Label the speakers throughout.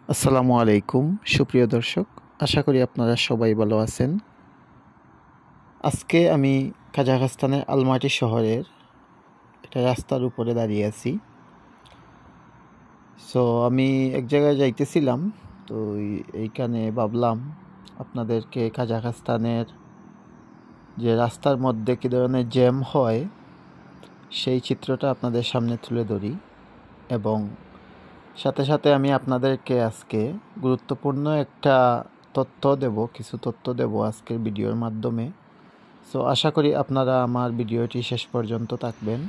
Speaker 1: আসসালামু আলাইকুম সুপ্রিয় দর্শক, আশা করি আপনারা সবাই ভালো আছেন। আজকে আমি কাজাখস্তানের আলমাটি শহরের একটা রাস্তার উপরে দাঁড়িয়ে আছি। আমি এক জায়গায় যাইতেছিলাম, তো এইখানে ভাবলাম আপনাদেরকে কাজাখস্তানের যে রাস্তার মধ্যে কী ধরনের জ্যাম হয় সেই চিত্রটা আপনাদের সামনে তুলে ধরি, এবং সাথে সাথে আমি আপনাদেরকে আজকে গুরুত্বপূর্ণ একটা কিছু তথ্য দেব আজকের ভিডিওর মাধ্যমে। আশা করি আপনারা আমার ভিডিওটি শেষ পর্যন্ত থাকবেন।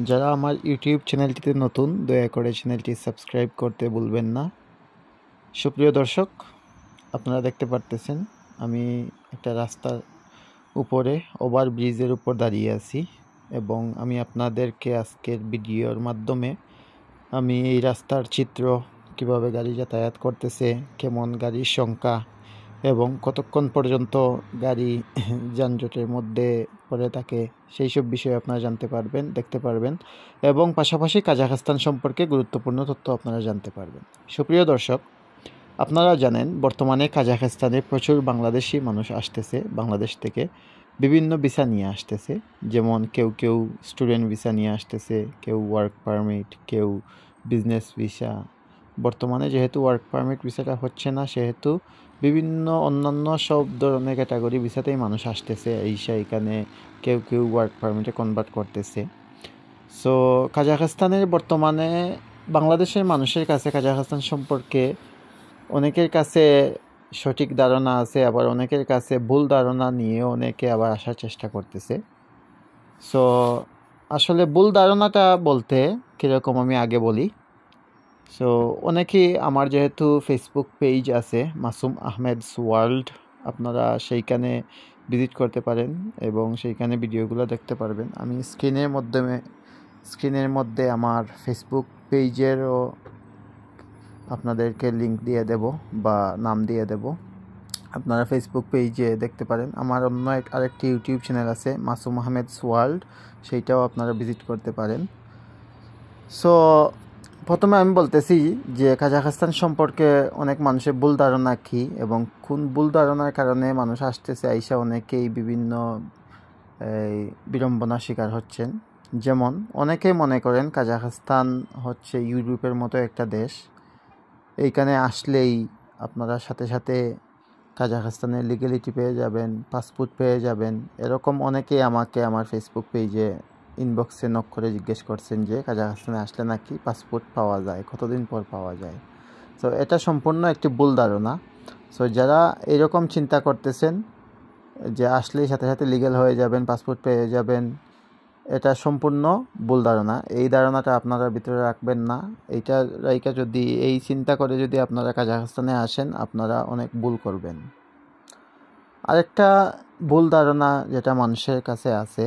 Speaker 1: যারা আমার ইউটিউব চ্যানেলটিতে নতুন, দয়া করে চ্যানেলটি সাবস্ক্রাইব করতে ভুলবেন না। সুপ্রিয় দর্শক, আপনারা দেখতে পারতেছেন আমি একটা রাস্তার উপরে ওভারব্রিজের উপর দাঁড়িয়ে আছি, এবং আমি আপনাদেরকে আজকের ভিডিওর মাধ্যমে আমি এই রাস্তার চিত্র, কিভাবে গাড়ি যাতায়াত করতেছে, কেমন গাড়ির সংখ্যা এবং কতক্ষণ পর্যন্ত গাড়ি যানজটের মধ্যে পড়ে থাকে, সেই সব বিষয়ে আপনারা জানতে পারবেন, দেখতে পারবেন, এবং পাশাপাশি কাজাখস্তান সম্পর্কে গুরুত্বপূর্ণ তথ্য আপনারা জানতে পারবেন। সুপ্রিয় দর্শক, আপনারা জানেন বর্তমানে কাজাখস্তানে প্রচুর বাংলাদেশি মানুষ আসতেছে, বাংলাদেশ থেকে বিভিন্ন ভিসা নিয়ে আসতেছে। যেমন কেউ স্টুডেন্ট ভিসা নিয়ে আসতেছে, কেউ ওয়ার্ক পারমিট, কেউ বিজনেস ভিসা। বর্তমানে যেহেতু ওয়ার্ক পারমিট ভিসাটা হচ্ছে না, সেহেতু বিভিন্ন অন্যান্য সব ধরনের ক্যাটাগরি ভিসাতেই মানুষ আসতেছে, এখানে কেউ ওয়ার্ক পারমিটে কনভার্ট করতেছে। কাজাখস্তানের বর্তমানে বাংলাদেশের মানুষের কাছে কাজাখস্তান সম্পর্কে অনেকের কাছে সঠিক ধারণা আছে, আবার অনেকের কাছে ভুল ধারণা নিয়ে অনেকে আবার আসার চেষ্টা করতেছে। আসলে ভুল ধারণাটা বলতে কীরকম আমি আগে বলি। অনেকেই আমার যেহেতু ফেসবুক পেজ আছে মাসুম আহমেদস ওয়ার্ল্ড, আপনারা সেইখানে ভিজিট করতে পারেন এবং সেইখানে ভিডিওগুলো দেখতে পারবেন। আমি স্ক্রিনের মধ্যে আমার ফেসবুক পেজেরও আপনাদেরকে লিংক দিয়ে দেব বা নাম দিয়ে দেব, আপনারা ফেসবুক পেজে দেখতে পারেন। আমার অন্য আরেকটি ইউটিউব চ্যানেল আছে মাসুম আহমেদস ওয়ার্ল্ড, সেইটাও আপনারা ভিজিট করতে পারেন। প্রথমে আমি বলতেছি যে কাজাখস্তান সম্পর্কে অনেক মানুষের ভুল ধারণা কী এবং কোন ভুল ধারণার কারণে মানুষ আসতেছে, আইসা অনেকেই বিভিন্ন বিড়ম্বনার শিকার হচ্ছেন। যেমন অনেকেই মনে করেন কাজাখস্তান হচ্ছে ইউরোপের মতো একটা দেশ, এইখানে আসলেই আপনারা সাথে সাথে কাজাখস্তানের লিগ্যালিটি পেয়ে যাবেন, পাসপোর্ট পেয়ে যাবেন। এরকম অনেকেই আমাকে আমার ফেসবুক পেজে ইনবক্সে নক করে জিজ্ঞেস করছেন যে কাজাখস্তানে আসলে নাকি পাসপোর্ট পাওয়া যায়, কতদিন পর পাওয়া যায়। এটা সম্পূর্ণ একটি ভুল ধারণা। যারা এরকম চিন্তা করতেছেন যে আসলেই সাথে সাথে লিগ্যাল হয়ে যাবেন, পাসপোর্ট পেয়ে যাবেন, এটা সম্পূর্ণ ভুল ধারণা। এই ধারণাটা আপনারা ভিতরে রাখবেন না। এই চিন্তা করে যদি আপনারা কাজাখস্তানে আসেন, আপনারা অনেক ভুল করবেন। আরেকটা ভুল ধারণা যেটা মানুষের কাছে আছে,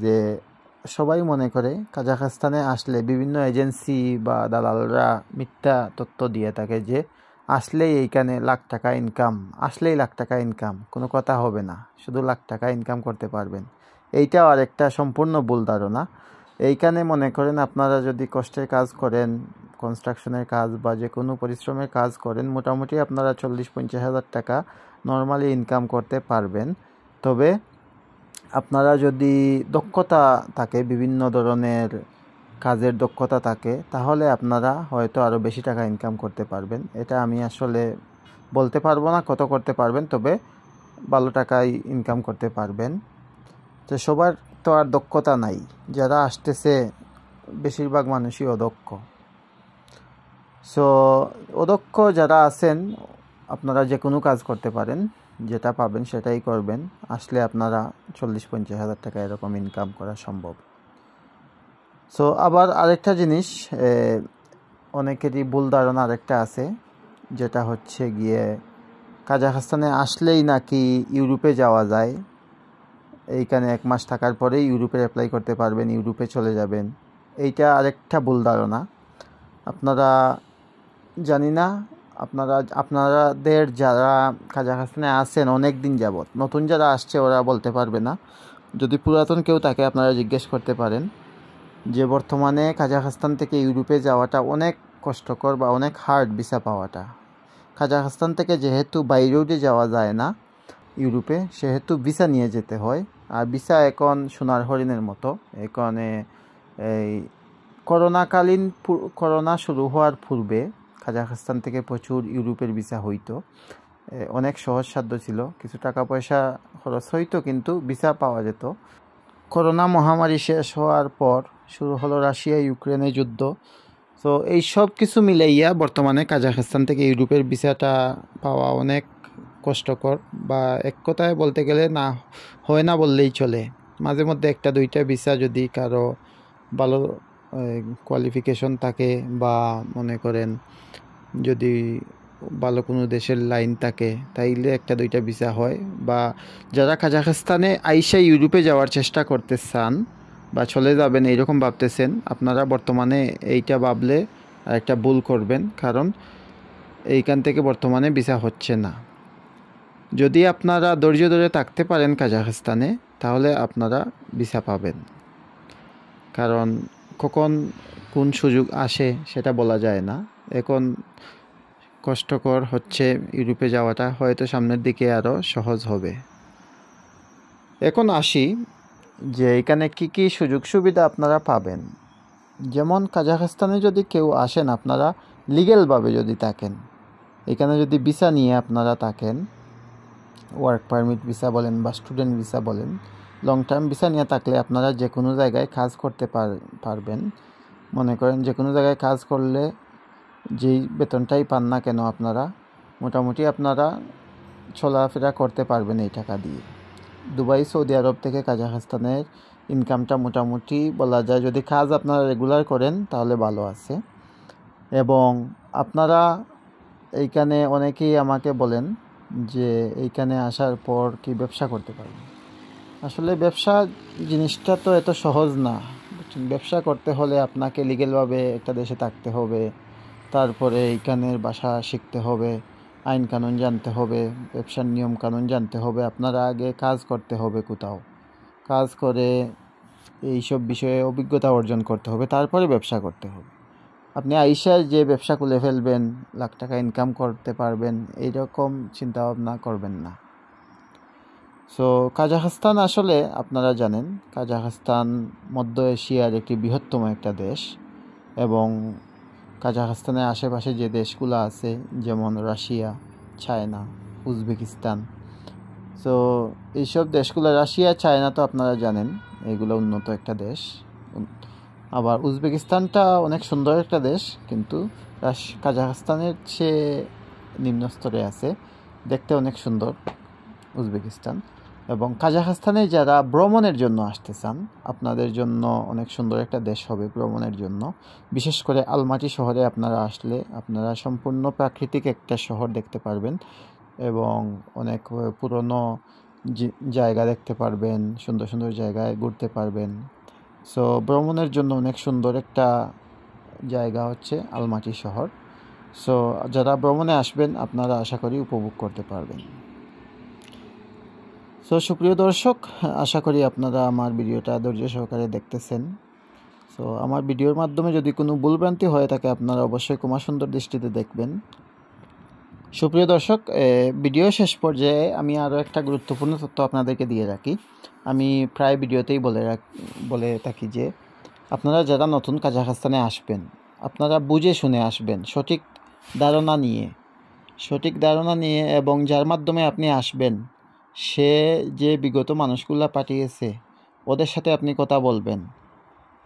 Speaker 1: যে সবাই মনে করে কাজাখস্তানে আসলে বিভিন্ন এজেন্সি বা দালালরা মিথ্যা তথ্য দিয়ে থাকে যে আসলেই এইখানে লাখ টাকা ইনকাম, কোনো কথা হবে না, শুধু লাখ টাকা ইনকাম করতে পারবেন। এইটাও আরেকটা সম্পূর্ণ ভুল ধারণা। এইখানে মনে করেন আপনারা যদি কষ্টের কাজ করেন, কনস্ট্রাকশনের কাজ বা যে কোনো পরিশ্রমের কাজ করেন, মোটামুটি আপনারা 40-50 হাজার টাকা নর্মালি ইনকাম করতে পারবেন। তবে আপনারা যদি দক্ষতা থাকে, বিভিন্ন ধরনের কাজের দক্ষতা থাকে, তাহলে আপনারা হয়তো আরও বেশি টাকা ইনকাম করতে পারবেন। এটা আমি আসলে বলতে পারবো না কত করতে পারবেন, তবে ভালো টাকাই ইনকাম করতে পারবেন। সবার তো আর দক্ষতা নাই, যারা আসতেছে বেশিরভাগ মানুষই অদক্ষ। অদক্ষ যারা আছেন, আপনারা যে কোনো কাজ করতে পারেন, যেটা পাবেন সেটাই করবেন। আসলে আপনারা 40-50 হাজার টাকা এরকম ইনকাম করা সম্ভব। আবার আরেকটা জিনিস, অনেকেরই ভুল ধারণা আরেকটা আছে, যেটা হচ্ছে গিয়ে কাজাখস্তানে আসলেই নাকি ইউরোপে যাওয়া যায়, এইখানে 1 মাস থাকার পরেই ইউরোপে অ্যাপ্লাই করতে পারবেন, ইউরোপে চলে যাবেন। এইটা আরেকটা ভুল ধারণা। আপনারা জানি না, আপনাদের যারা কাজাখস্তানে আছেন অনেক দিন যাবত, নতুন যারা আসছে ওরা বলতে পারবে না। যদি পুরাতন কেউ থাকে আপনারা জিজ্ঞেস করতে পারেন যে বর্তমানে কাজাখস্তান থেকে ইউরোপে যাওয়াটা অনেক কষ্টকর বা অনেক হার্ড ভিসা পাওয়াটা। কাজাখস্তান থেকে যেহেতু বাইরেও যাওয়া যায় না ইউরোপে, সেহেতু ভিসা নিয়ে যেতে হয়। আর ভিসা এখন সোনার হরিণের মতো। এখানে এই করোনা শুরু হওয়ার পূর্বে কাজাখস্তান থেকে প্রচুর ইউরোপের ভিসা হইতো। অনেক সহজসাধ্য ছিল, কিছু টাকা পয়সা খরচ হইতো, কিন্তু ভিসা পাওয়া যেত। করোনা মহামারী শেষ হওয়ার পর শুরু হলো রাশিয়া ইউক্রেনের যুদ্ধ। তো এই সব কিছু মিলাইয়া বর্তমানে কাজাখস্তান থেকে ইউরোপের ভিসাটা পাওয়া অনেক কষ্টকর, বা এক কথায় বলতে গেলে না হয় না বললেই চলে। মাঝে মধ্যে একটা দুইটা ভিসা যদি কারো ভালো কোয়ালিফিকেশন থাকে, বা মনে করেন যদি ভালো কোনো দেশের লাইন থাকে, তাইলে একটা দুইটা ভিসা হয়। বা যারা কাজাখস্তানে আইসা ইউরোপে যাওয়ার চেষ্টা করতে চান বা চলে যাবেন এইরকম ভাবতেছেন, আপনারা বর্তমানে এইটা ভাবলে একটা ভুল করবেন, কারণ এইখান থেকে বর্তমানে ভিসা হচ্ছে না। যদি আপনারা ধৈর্য ধরে থাকতে পারেন কাজাখস্তানে, তাহলে আপনারা ভিসা পাবেন। কারণ কখন কোন সুযোগ আসে সেটা বলা যায় না। এখন কষ্টকর হচ্ছে ইউরোপে যাওয়াটা, হয়তো সামনের দিকে আরও সহজ হবে। এখন আসি যে এখানে কি কি সুযোগ সুবিধা আপনারা পাবেন। যেমন কাজাখস্তানে যদি কেউ আসেন, আপনারা লিগ্যালভাবে যদি থাকেন, এখানে যদি ভিসা নিয়ে আপনারা থাকেন, ওয়ার্ক পারমিট ভিসা বলেন বা স্টুডেন্ট ভিসা বলেন, লং টার্ম ভিসা নিয়ে থাকলে আপনারা যে কোনো জায়গায় কাজ করতে পারবেন। মনে করেন যে কোনো জায়গায় কাজ করলে যেই বেতনটাই পান না কেন, আপনারা মোটামুটি আপনারা চলাফেরা করতে পারবেন এই টাকা দিয়ে। দুবাই, সৌদি আরব থেকে কাজাখস্তানের ইনকামটা মোটামুটি বলা যায়, যদি কাজ আপনারা রেগুলার করেন তাহলে ভালো আছে। এবং আপনারা এইখানে অনেকেই আমাকে বলেন যে এইখানে আসার পর কি ব্যবসা করতে পারবেন। আসলে ব্যবসা জিনিসটা তো এত সহজ না। ব্যবসা করতে হলে আপনাকে লিগ্যালভাবে একটা দেশে থাকতে হবে, তারপরে এইখানের ভাষা শিখতে হবে, আইন কানুন জানতে হবে, ব্যবসার নিয়ম কানুন জানতে হবে। আপনারা আগে কাজ করতে হবে, কোথাও কাজ করে এইসব বিষয়ে অভিজ্ঞতা অর্জন করতে হবে, তারপরে ব্যবসা করতে হবে। আপনি আইসায় যে ব্যবসা খুলে ফেলবেন, লাখ টাকা ইনকাম করতে পারবেন, এইরকম চিন্তাভাবনা করবেন না। সো কাজাখস্তান আসলে আপনারা জানেন, কাজাখস্তান মধ্য এশিয়ার একটি বৃহত্তম একটা দেশ। এবং কাজাখস্তানের আশেপাশে যে দেশগুলো আছে, যেমন রাশিয়া, চায়না, উজবেকিস্তান, সো এইসব দেশগুলো, রাশিয়া, চায়না তো আপনারা জানেন এগুলো উন্নত একটা দেশ। আবার উজবেকিস্তানটা অনেক সুন্দর একটা দেশ, কিন্তু কাজাখস্তানের চেয়ে নিম্ন স্তরে আছে, দেখতে অনেক সুন্দর উজবেকিস্তান। এবং কাজাখস্তানে যারা ভ্রমণের জন্য আসতে চান, আপনাদের জন্য অনেক সুন্দর একটা দেশ হবে ভ্রমণের জন্য। বিশেষ করে আলমাটি শহরে আপনারা আসলে আপনারা সম্পূর্ণ প্রাকৃতিক একটা শহর দেখতে পারবেন, এবং অনেক পুরনো জায়গা দেখতে পারবেন, সুন্দর সুন্দর জায়গায় ঘুরতে পারবেন। সো ভ্রমণের জন্য অনেক সুন্দর একটা জায়গা হচ্ছে আলমাটি শহর। সো যারা ভ্রমণে আসবেন, আপনারা আশা করি উপভোগ করতে পারবেন। সো সুপ্রিয় দর্শক, আশা করি আপনারা আমার ভিডিওটা ধৈর্য সহকারে দেখতেছেন। সো আমার ভিডিওর মাধ্যমে যদি কোনো ভুলভ্রান্তি হয়ে থাকে, আপনারা অবশ্যই ক্ষমা সুন্দর দৃষ্টিতে দেখবেন। সুপ্রিয় দর্শক, ভিডিও শেষ পর্যায়ে আমি আরও একটা গুরুত্বপূর্ণ তথ্য আপনাদেরকে দিয়ে রাখি। আমি প্রায় ভিডিওতেই বলে থাকি যে আপনারা যারা নতুন কাজাখস্তানে আসবেন, আপনারা বুঝে শুনে আসবেন, সঠিক ধারণা নিয়ে, এবং যার মাধ্যমে আপনি আসবেন সে যে বিগত মানুষগুলা পাঠিয়েছে, ওদের সাথে আপনি কথা বলবেন।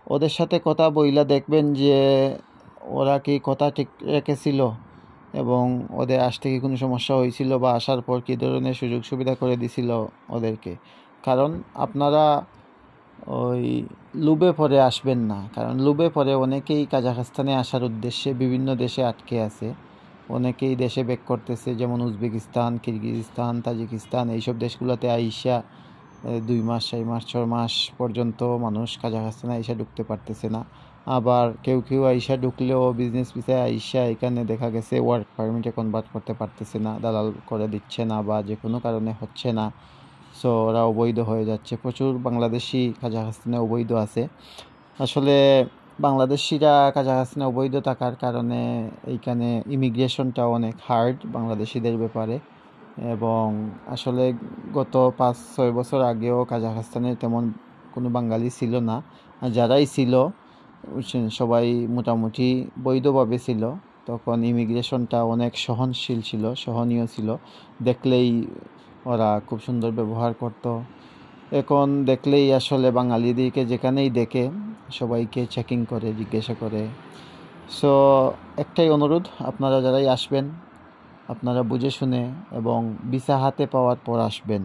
Speaker 1: ওদের সাথে কথা বইলা দেখবেন যে ওরা কি কথা ঠিক রেখেছিল, এবং ওদের আসতে কি কোনো সমস্যা হয়েছিল, বা আসার পর কী ধরনের সুযোগ সুবিধা করে দিছিল ওদেরকে। কারণ আপনারা ওই লুবে পরে আসবেন না, কারণ লুবে পরে অনেকেই কাজাখস্তানে আসার উদ্দেশ্যে বিভিন্ন দেশে আটকে আছে, অনেকেই দেশে ব্যাক করতেছে, যেমন উজবেকিস্তান, কিরগিজস্তান, তাজিকিস্তান, এইসব দেশগুলোতে আইসা 2 মাস, 4 মাস, 6 মাস পর্যন্ত মানুষ কাজাখস্তানে আইসা ঢুকতে পারতেছে না। আবার কেউ আইসা ঢুকলেও বিজনেস ভিসায় আইসা এখানে দেখা গেছে ওয়ার্ক পারমিটে কনভার্ট করতে পারতেছে না, দালাল করে দিচ্ছে না, বা যে কোনো কারণে হচ্ছে না। সো ওরা অবৈধ হয়ে যাচ্ছে। প্রচুর বাংলাদেশি কাজাখস্তানে অবৈধ আছে। আসলে বাংলাদেশিরা কাজাখস্তানে অবৈধ থাকার কারণে এইখানে ইমিগ্রেশনটা অনেক হার্ড বাংলাদেশিদের ব্যাপারে, এবং আসলে গত 5-6 বছর আগেও কাজাখস্তানে তেমন কোনো বাঙালি ছিল না, আর যারাই ছিল সবাই মোটামুটি বৈধভাবে ছিল। তখন ইমিগ্রেশনটা অনেক সহনশীল ছিল, সহনীয় ছিল, দেখলেই ওরা খুব সুন্দর ব্যবহার করত। এখন দেখলেই আসলে বাঙালিদেরকে যেখানেই দেখে সবাইকে চেকিং করে, জিজ্ঞাসা করে। সো একটাই অনুরোধ, আপনারা যারাই আসবেন আপনারা বুঝে শুনে এবং ভিসা হাতে পাওয়ার পর আসবেন।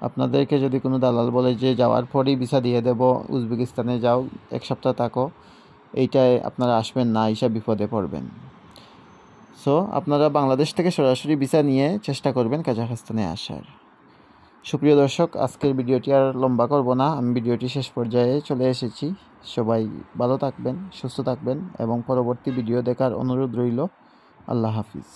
Speaker 1: আপনাদেরকে যদি কোনো দালাল বলে যে যাওয়ার পরেই ভিসা দিয়ে দেব, উজবেকিস্তানে যাও 1 সপ্তাহ থাকো, এইটায় আপনারা আসবেন না, আইসা বিপদে পড়বেন। সো আপনারা বাংলাদেশ থেকে সরাসরি ভিসা নিয়ে চেষ্টা করবেন কাজাখস্তানে আসার। সুপ্রিয় দর্শক, আজকের ভিডিওটি আর লম্বা করব না, আমি ভিডিওটি শেষ পর্যায়ে চলে এসেছি। সবাই ভালো থাকবেন, সুস্থ থাকবেন এবং পরবর্তী ভিডিও দেখার অনুরোধ রইল। আল্লাহ হাফিজ।